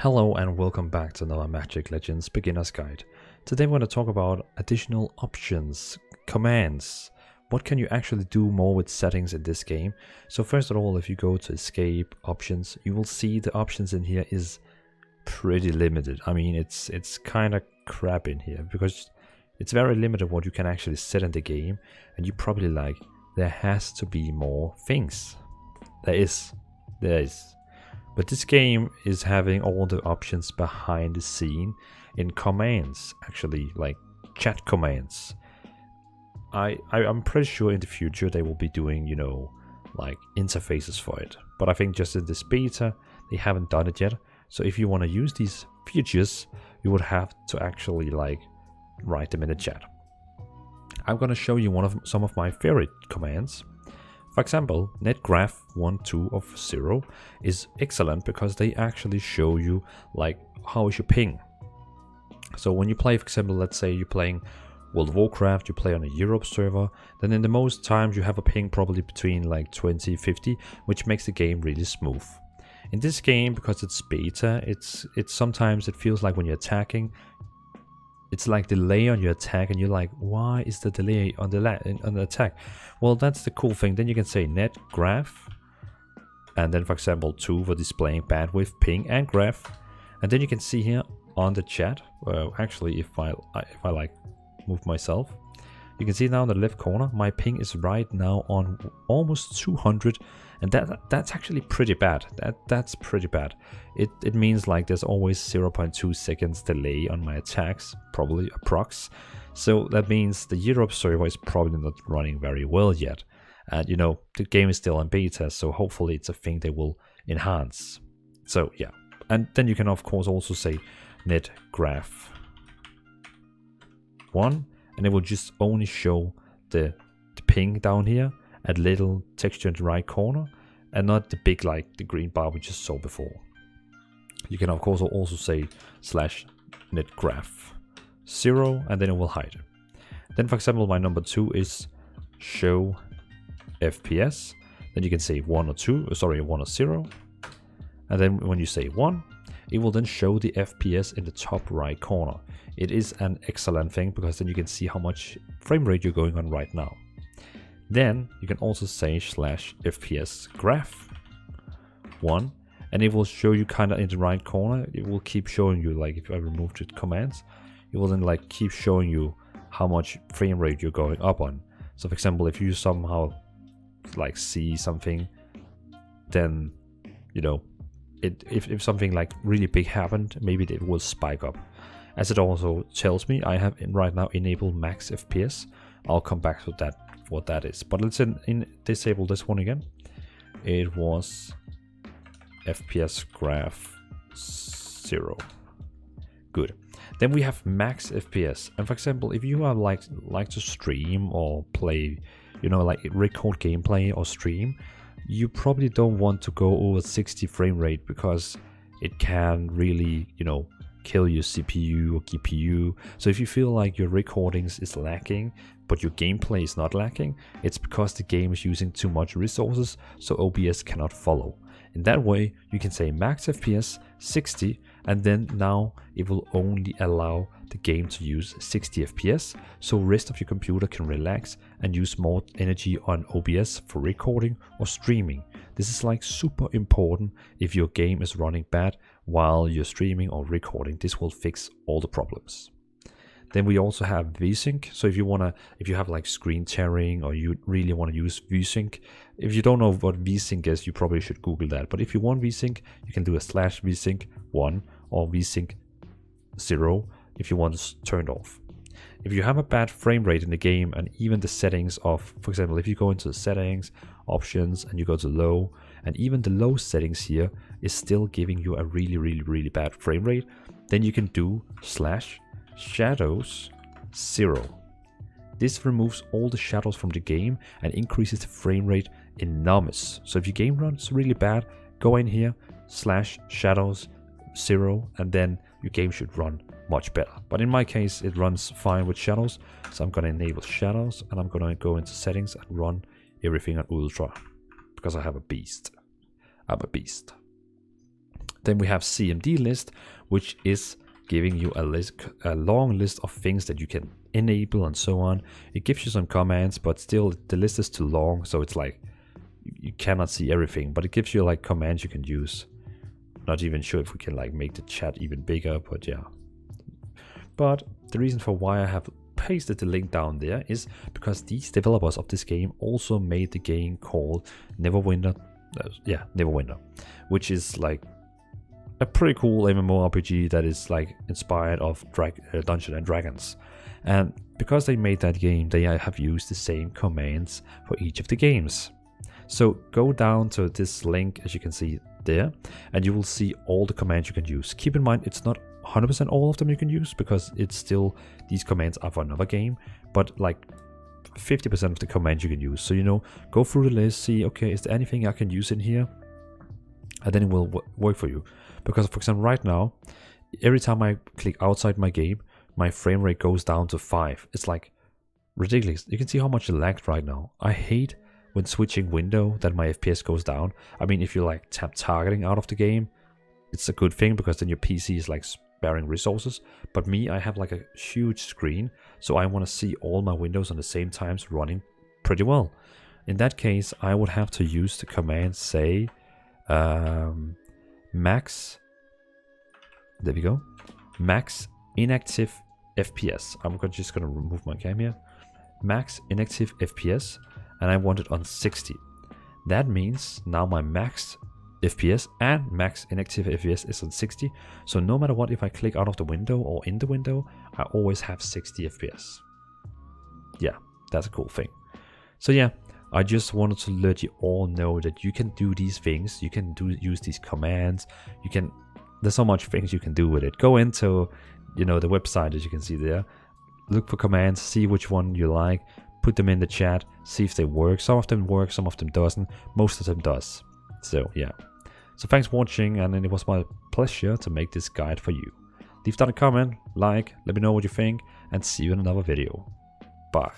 Hello and welcome back to another Magic Legends Beginner's Guide. Today we're going to talk about additional options, commands. What can you actually do more with settings in this game? So first of all, if you go to escape options, you will see the options in here is pretty limited. I mean, it's kind of crap in here because it's very limited what you can actually set in the game, and you probably like, there has to be more things. There is. But this game is having all the options behind the scene in commands, actually, like chat commands. I'm pretty sure in the future they will be doing, you know, like interfaces for it. But I think just in this beta, they haven't done it yet. So if you want to use these features, you would have to actually like write them in the chat. I'm going to show you some of my favorite commands. For example, netgraph12 of 0 is excellent because they actually show you like how is your ping. So when you play, for example, let's say you're playing World of Warcraft, you play on a Europe server, then in the most times you have a ping probably between like 20-50, which makes the game really smooth. In this game, because it's beta, it's sometimes it feels like when you're attacking, it's like delay on your attack, and you're like, why is the delay on the attack? Well, that's the cool thing. Then you can say net graph, and then for example 2 for displaying bandwidth, ping, and graph. And then you can see here on the chat. Actually, if I like move myself, you can see now in the left corner, my ping is right now on almost 200, and that's actually pretty bad. That's pretty bad. It means like there's always 0.2 seconds delay on my attacks, probably approx. So that means the Europe server is probably not running very well yet. And you know, the game is still in beta, so hopefully it's a thing they will enhance. So yeah, and then you can of course also say net graph 1, and it will just only show the ping down here, a little texture in the right corner, and not the big like the green bar we just saw before. You can of course also say /netgraph0, and then it will hide it. Then for example, my number 2 is show FPS. Then you can say 1 or 2, sorry, 1 or 0. And then when you say 1, it will then show the FPS in the top right corner. It is an excellent thing because then you can see how much frame rate you're going on right now. Then you can also say /FPS graph 1, and it will show you kind of in the right corner. It will keep showing you, like if I remove the commands, it will then like keep showing you how much frame rate you're going up on. So for example, if you somehow like see something, then you know, if something like really big happened, maybe it will spike up. As it also tells me, I have right now enabled max FPS. I'll come back to that, what that is. But let's disable this one again. It was FPS graph 0. Good. Then we have max FPS. And for example, if you are like to stream or play, you know, like record gameplay or stream, you probably don't want to go over 60 frame rate because it can really, you know, kill your CPU or GPU. So if you feel like your recordings is lacking, but your gameplay is not lacking, it's because the game is using too much resources, so OBS cannot follow. In that way, you can say max FPS 60, and then now it will only allow the game to use 60 FPS, so rest of your computer can relax and use more energy on OBS for recording or streaming. This is like super important if your game is running bad while you're streaming or recording. This will fix all the problems. Then we also have VSync. So if you have like screen tearing, or you really want to use VSync, if you don't know what VSync is, you probably should Google that. But if you want VSync, you can do a /VSync 1 or VSync 0 if you want it turned off. If you have a bad frame rate in the game, and even the settings of, for example, if you go into the settings, options, and you go to low, and even the low settings here is still giving you a really bad frame rate, then you can do /shadows 0. This removes all the shadows from the game and increases the frame rate enormous. So if your game runs really bad, go in here, /shadows 0, and then your game should run much better. But in my case, it runs fine with shadows, so I'm going to enable shadows, and I'm going to go into settings and run everything on ultra because I have a beast. I'm a beast. Then we have CMD list, which is giving you a long list of things that you can enable and so on. It gives you some commands, but still the list is too long, so it's like you cannot see everything, but it gives you like commands you can use. Not even sure if we can like make the chat even bigger, but yeah. But the reason for why I have pasted the link down there is because these developers of this game also made the game called Neverwinter, which is like a pretty cool MMO RPG that is like inspired of Dungeons and Dragons. And because they made that game, they have used the same commands for each of the games. So go down to this link, as you can see there, and you will see all the commands you can use. Keep in mind, it's not 100% all of them you can use, because it's still, these commands are for another game, but like 50% of the commands you can use. So, you know, go through the list, see, okay, is there anything I can use in here? And then it will work for you. Because, for example, right now, every time I click outside my game, my frame rate goes down to 5. It's like ridiculous. You can see how much it lagged right now. I hate when switching window that my FPS goes down. I mean, if you like tap targeting out of the game, it's a good thing because then your PC is like sparing resources. But me, I have like a huge screen, so I want to see all my windows on the same times running pretty well. In that case, I would have to use the command, say, max, there we go, max inactive FPS. I'm just going to remove my cam here. Max inactive FPS, and I want it on 60. That means now my max FPS and max inactive FPS is on 60. So no matter what, if I click out of the window or in the window, I always have 60 FPS. Yeah, that's a cool thing. So yeah, I just wanted to let you all know that you can do these things. You can use these commands. You can, there's so much things you can do with it. Go into, you know, the website, as you can see there. Look for commands, see which one you like, put them in the chat, see if they work. Some of them work, some of them doesn't. Most of them does. So yeah. So thanks for watching, and it was my pleasure to make this guide for you. Leave down a comment, like, let me know what you think, and see you in another video. Bye.